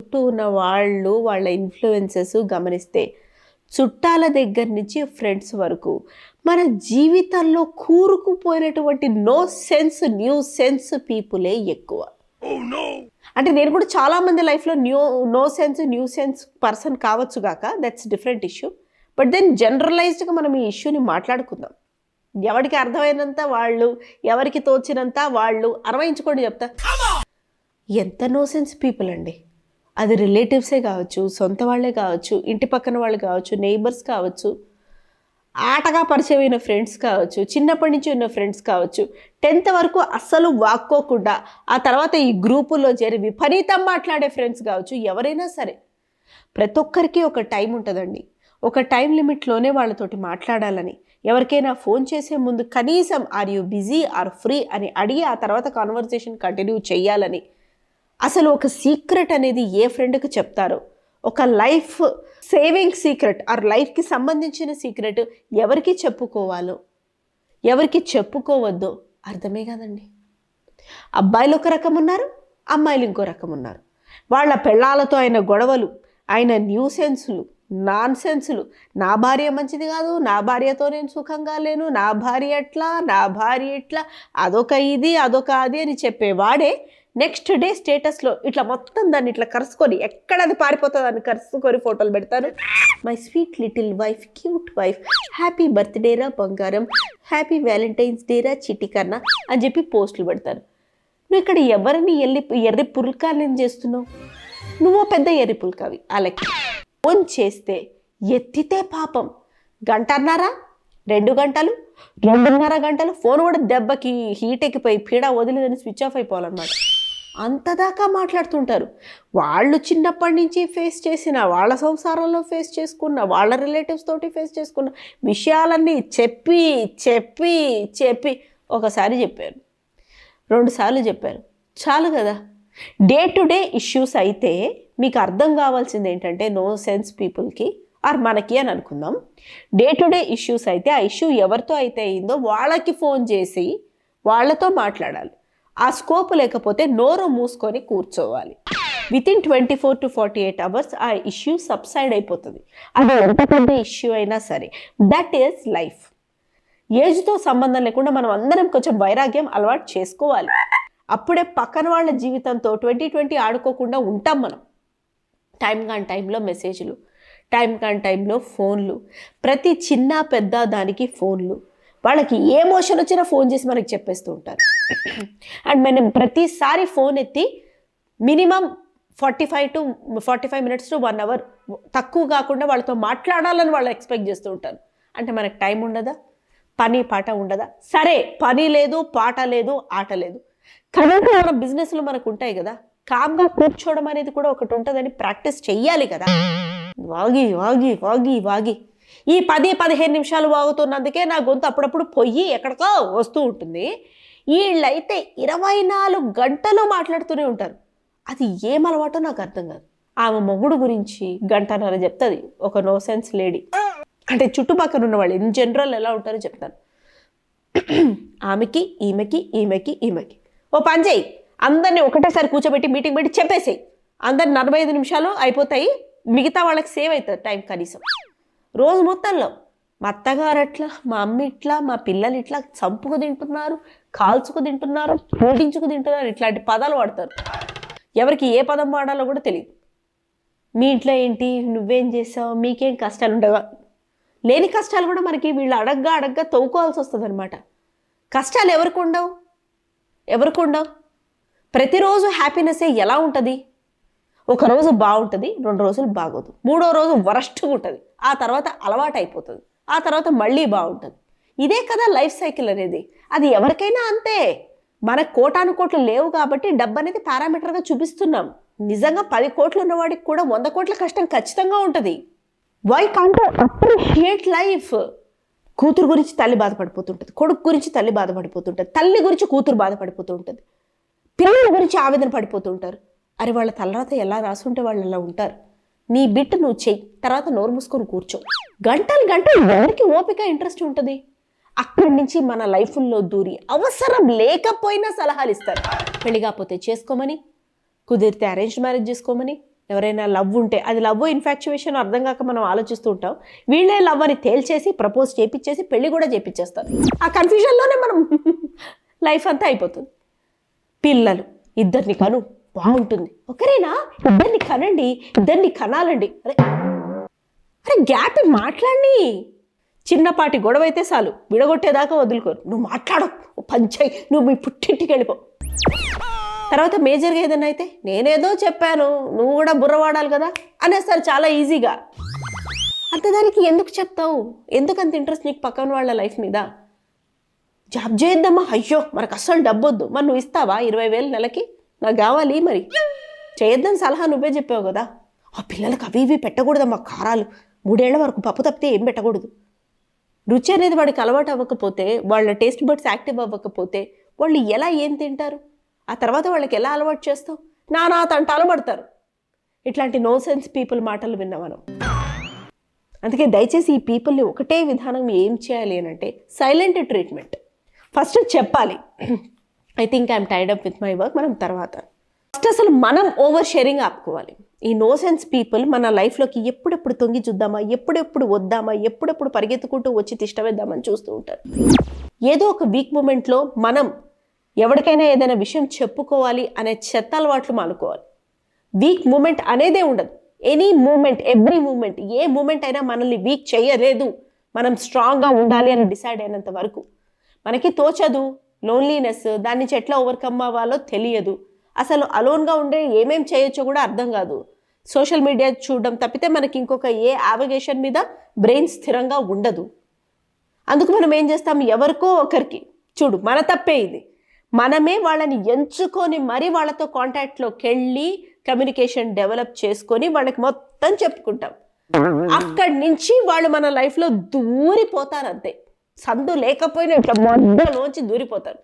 చుట్టూ ఉన్న వాళ్ళు, వాళ్ళ ఇన్ఫ్లుయెన్సెస్ గమనిస్తే చుట్టాల దగ్గర నుంచి ఫ్రెండ్స్ వరకు మన జీవితంలో కూరుకుపోయినటువంటి న్యూ సెన్స్ పీపులే ఎక్కువ. అంటే నేను కూడా చాలామంది లైఫ్లో న్యూ సెన్స్ పర్సన్ కావచ్చు గాక, that's different issue. But then జనరలైజ్డ్గా మనం ఈ ఇష్యూని మాట్లాడుకుందాం. ఎవరికి అర్థమైనంత వాళ్ళు, ఎవరికి తోచినంత వాళ్ళు అన్వయించుకోండి చెప్తా. ఎంత నో సెన్స్ పీపుల్ అండి. అది రిలేటివ్సే కావచ్చు, సొంత వాళ్ళే కావచ్చు, ఇంటి పక్కన వాళ్ళు కావచ్చు, నైబర్స్ కావచ్చు, ఆటగా పరిచయమైన ఫ్రెండ్స్ కావచ్చు, చిన్నప్పటి నుంచి ఉన్న ఫ్రెండ్స్ కావచ్చు, 10th వరకు అస్సలు వాక్కోకుండా ఆ తర్వాత ఈ గ్రూపుల్లో చేరి విపరీతం మాట్లాడే ఫ్రెండ్స్ కావచ్చు, ఎవరైనా సరే ప్రతి ఒక్కరికి ఒక టైం ఉంటుందండి. ఒక టైం లిమిట్లోనే వాళ్ళతోటి మాట్లాడాలని, ఎవరికైనా ఫోన్ చేసే ముందు కనీసం are you busy or free అని అడిగి ఆ తర్వాత కాన్వర్జేషన్ కంటిన్యూ చేయాలని, అసలు ఒక సీక్రెట్ అనేది ఏ ఫ్రెండ్కి చెప్తారో, ఒక లైఫ్ సేవింగ్ సీక్రెట్ ఆర్ లైఫ్కి సంబంధించిన సీక్రెట్ ఎవరికి చెప్పుకోవాలో, ఎవరికి చెప్పుకోవద్దో అర్థమే కాదండి. అబ్బాయిలు ఒక రకం ఉన్నారు, అమ్మాయిలు ఇంకో రకం ఉన్నారు. వాళ్ళ పెళ్ళాలతో అయిన గొడవలు, ఆయన న్యూసెన్సులు, నాన్ సెన్సులు, నా భార్య మంచిది కాదు, నా భార్యతో నేను సుఖంగా లేను, నా భార్య ఎట్లా, నా భార్య ఎట్లా, అదొక ఇది అదొక అది అని చెప్పేవాడే నెక్స్ట్ డే స్టేటస్లో ఇట్లా మొత్తం దాన్ని ఇట్లా కరుసుకొని, ఎక్కడ అది పారిపోతుంది అని కరుసుకొని ఫోటోలు పెడతారు. My sweet little wife, cute wife, happy బర్త్డేరా బంగారం, హ్యాపీ వ్యాలంటైన్స్ డేరా చిటికన్నా అని చెప్పి పోస్టులు పెడతారు. నువ్వు ఇక్కడ ఎవరిని ఎర్రి పుల్కాలని చేస్తున్నావు? నువ్వు పెద్ద ఎర్రి పుల్కావి. అలాగే ఫోన్ చేస్తే ఎత్తితే పాపం గంటన్నారా, 2 గంటలు, 2.5 గంటలు ఫోన్ కూడా దెబ్బకి హీట్ ఎక్కిపోయి పీడ వదిలేదని స్విచ్ ఆఫ్ అయిపోవాలన్నమాట. అంతదాకా మాట్లాడుతుంటారు. వాళ్ళు చిన్నప్పటి నుంచి ఫేస్ చేసిన, వాళ్ళ సంసారంలో ఫేస్ చేసుకున్న, వాళ్ళ రిలేటివ్స్ తోటి ఫేస్ చేసుకున్న విషయాలన్నీ చెప్పి చెప్పి చెప్పి ఒకసారి చెప్పారు, 2 సార్లు చెప్పారు, చాలు కదా. డే టు డే ఇష్యూస్ అయితే మీకు అర్థం కావాల్సింది ఏంటంటే, నో సెన్స్ పీపుల్కి ఆర్ మనకి అని అనుకుందాం. డే టు డే ఇష్యూస్ అయితే ఆ ఇష్యూ ఎవరితో అయితే అయిందో వాళ్ళకి ఫోన్ చేసి వాళ్ళతో మాట్లాడాలి. ఆ స్కోప్ లేకపోతే నోరు మూసుకొని కూర్చోవాలి. వితిన్ 24 to 48 hours ఆ ఇష్యూ సబ్సైడ్ అయిపోతుంది. అది ఎంత పెద్ద ఇష్యూ అయినా సరే. That is life. ఏజ్తో సంబంధం లేకుండా మనం అందరం కొంచెం వైరాగ్యం అలవాటు చేసుకోవాలి. అప్పుడే పక్కన వాళ్ళ జీవితంతో 2020 ఆడుకోకుండా ఉంటాం మనం. టైం కాని టైంలో మెసేజ్లు, టైం కాని టైంలో ఫోన్లు, ప్రతి చిన్న పెద్ద దానికి ఫోన్లు. వాళ్ళకి ఏ ఎమోషన్ వచ్చినా ఫోన్ చేసి మనకి చెప్పేస్తూ ఉంటారు. అండ్ మనం ప్రతిసారి ఫోన్ ఎత్తి మినిమం 45 minutes to 1 hour తక్కువ కాకుండా వాళ్ళతో మాట్లాడాలని వాళ్ళు ఎక్స్పెక్ట్ చేస్తూ ఉంటారు. అంటే మనకు టైం ఉండదా, పని పాట ఉండదా? సరే, పని లేదు, పాట లేదు, ఆట లేదు, కనుక మన బిజినెస్లు మనకు ఉంటాయి కదా. కామ్గా కూర్చోవడం అనేది కూడా ఒకటి ఉంటుందని ప్రాక్టీస్ చెయ్యాలి కదా. వాగి వాగి వాగి వాగి ఈ 10-15 నిమిషాలు వాగుతున్నందుకే నా గొంతు అప్పుడప్పుడు పొయ్యి ఎక్కడికో వస్తూ ఉంటుంది. వీళ్ళైతే 24 గంటలు మాట్లాడుతూనే ఉంటారు. అది ఏం అలవాటో నాకు అర్థం కాదు. ఆమె మొగుడు గురించి 1.5 గంటలు చెప్తుంది ఒక నో సెన్స్ లేడీ. అంటే చుట్టుపక్కల ఉన్న వాళ్ళు ఇన్ జనరల్ ఎలా ఉంటారో చెప్తాను. ఆమెకి ఈమెకి ఈమెకి ఈమెకి ఓ పని చేయి, అందరినీ ఒకటేసారి కూర్చోబెట్టి మీటింగ్ పెట్టి చెప్పేసేయి. అందరు 45 నిమిషాలు అయిపోతాయి, మిగతా వాళ్ళకి సేవ్ అవుతుంది టైం. కనీసం రోజు మొత్తంలో మా అత్తగారు అట్లా, మా అమ్మ ఇట్లా, మా పిల్లలు ఇట్లా చంపుకు తింటున్నారు, కాల్చుకు తింటున్నారు, పోటించుకు తింటున్నారు, ఇట్లాంటి పదాలు వాడతారు. ఎవరికి ఏ పదం వాడాలో కూడా తెలియదు. మీ ఇంట్లో ఏంటి, నువ్వేం చేసావు, మీకేం కష్టాలు ఉండవా? లేని కష్టాలు కూడా మనకి వీళ్ళు అడగ్గా తవ్వుకోవాల్సి వస్తుంది అనమాట. కష్టాలు ఎవరికి ఉండవు? ప్రతిరోజు హ్యాపీనెస్ ఎలా ఉంటుంది? ఒక రోజు బాగుంటుంది, 2 రోజులు బాగోదు, 3వ రోజు వరస్ట్గా ఉంటుంది, ఆ తర్వాత అలవాటు అయిపోతుంది, ఆ తర్వాత మళ్ళీ బాగుంటుంది. ఇదే కదా లైఫ్ సైకిల్ అనేది. అది ఎవరికైనా అంతే. మనకు కోటాను లేవు కాబట్టి డబ్బు అనేది పారామీటర్గా చూపిస్తున్నాం. నిజంగా 10 కోట్లు ఉన్నవాడికి కూడా 100 కోట్ల కష్టం ఖచ్చితంగా ఉంటుంది. Why can't appreciate life? కూతురు గురించి తల్లి బాధపడిపోతుంటుంది, కొడుకు గురించి తల్లి బాధపడిపోతుంటుంది, తల్లి గురించి కూతురు బాధపడిపోతూ ఉంటుంది, పిల్లల గురించి ఆవేదన పడిపోతుంటారు. అరే వాళ్ళ తలరాత ఎలా రాసుంటే వాళ్ళు అలా ఉంటారు. నీ బిట్ నువ్వు చెయ్యి, తర్వాత నోరు మూసుకొని కూర్చో. గంటలు ఎవరికి ఓపిక ఇంట్రెస్ట్ ఉంటుంది? అక్కడి నుంచి మన లైఫ్లో దూరి అవసరం లేకపోయినా సలహాలు ఇస్తారు. పెళ్లి కాకపోతే చేసుకోమని, కుదిరితే అరేంజ్ మ్యారేజ్ చేసుకోమని, ఎవరైనా లవ్ ఉంటే అది లవ్ ఇన్ఫాక్చువేషన్ అర్థం కాక మనం ఆలోచిస్తూ ఉంటాం. వీళ్ళే లవ్ అని తేల్చేసి ప్రపోజ్ చేపించేసి పెళ్లి కూడా చేపించేస్తారు. ఆ కన్ఫ్యూజన్లోనే మనం లైఫ్ అంతా అయిపోతుంది. పిల్లలు ఇద్దరిని కను బాగుంటుంది, ఒకరేనా ఇద్దరిని కనండి, ఇద్దరిని కనాలండి. అరే అరే గ్యాప్ మాట్లాడి, చిన్నపాటి గొడవ అయితే చాలు విడగొట్టేదాకా వదులుకోరు. నువ్వు మాట్లాడు, పంచాయి, నువ్వు మీ పుట్టింటికి వెళ్ళిపో. తర్వాత మేజర్గా ఏదైనా అయితే నేనేదో చెప్పాను, నువ్వు కూడా బుర్రవాడాలి కదా అనేస్తారు చాలా ఈజీగా. అంత దానికి ఎందుకు చెప్తావు? ఎందుకు అంత ఇంట్రెస్ట్ నీకు పక్కన వాళ్ళ లైఫ్ మీద? జాబ్ చేద్దామా, అయ్యో మనకు అస్సలు డబ్బొద్దు, మరి నువ్వు ఇస్తావా 20,000 నెలకి, నాకు కావాలి, మరి చేయొద్దని సలహా నువ్వే చెప్పావు కదా. ఆ పిల్లలకు అవి ఇవి పెట్టకూడదమ్మా, కారాలు 3 ఏళ్ల వరకు పప్పు తప్పితే ఏం పెట్టకూడదు. రుచి అనేది వాడికి అలవాటు అవ్వకపోతే, వాళ్ళ టేస్ట్ బడ్స్ యాక్టివ్ అవ్వకపోతే వాళ్ళు ఎలా ఏం తింటారు? ఆ తర్వాత వాళ్ళకి ఎలా అలవాటు చేస్తావు? నానా తంటాలు పడతారు. ఇట్లాంటి నో సెన్స్ పీపుల్ మాటలు విన్నా మనం. అందుకే దయచేసి ఈ పీపుల్ని ఒకటే విధానం ఏం చేయాలి అని అంటే సైలెంట్ ట్రీట్మెంట్. ఫస్ట్ చెప్పాలి, I think I'm tied up with my work. మనం తర్వాత ఫస్ట్ అసలు మనం ఓవర్ షేరింగ్ ఆపుకోవాలి. ఈ నో సెన్స్ పీపుల్ మన లైఫ్లోకి ఎప్పుడెప్పుడు తొంగి చూద్దామా, ఎప్పుడెప్పుడు వద్దామా, ఎప్పుడెప్పుడు పరిగెత్తుకుంటూ వచ్చి తిష్టవేద్దామని చూస్తూ ఉంటారు. ఏదో ఒక వీక్ మూమెంట్లో మనం ఎవరికైనా ఏదైనా విషయం చెప్పుకోవాలి అనే చెత్త అలవాట్లు మానుకోవాలి. వీక్ మూమెంట్ అనేదే ఉండదు. ఎనీ మూమెంట్, ఎవ్రీ మూమెంట్, ఏ మూమెంట్ అయినా మనల్ని వీక్ చేయలేదు. మనం స్ట్రాంగ్గా ఉండాలి అని డిసైడ్ అయినంత వరకు మనకి తోచదు. లోన్లీనెస్, దాని నుంచి ఎట్లా ఓవర్కమ్ అవ్వాలో తెలియదు. అసలు అలోన్గా ఉండే ఏమేం చేయొచ్చో కూడా అర్థం కాదు. సోషల్ మీడియా చూడడం తప్పితే మనకి ఇంకొక ఏ యావిగేషన్ మీద బ్రెయిన్ స్థిరంగా ఉండదు. అందుకు మనం ఏం చేస్తాం, ఎవరికో ఒకరికి, చూడు మన తప్పే ఇది, మనమే వాళ్ళని ఎంచుకొని మరీ వాళ్ళతో కాంటాక్ట్లోకి వెళ్ళి కమ్యూనికేషన్ డెవలప్ చేసుకొని వాళ్ళకి మొత్తం చెప్పుకుంటాం. అక్కడి నుంచి వాళ్ళు మన లైఫ్లో దూరిపోతారు. అంతే, సందు లేకపోయినా ఇట్లా మధ్యలోంచి దూరిపోతారు.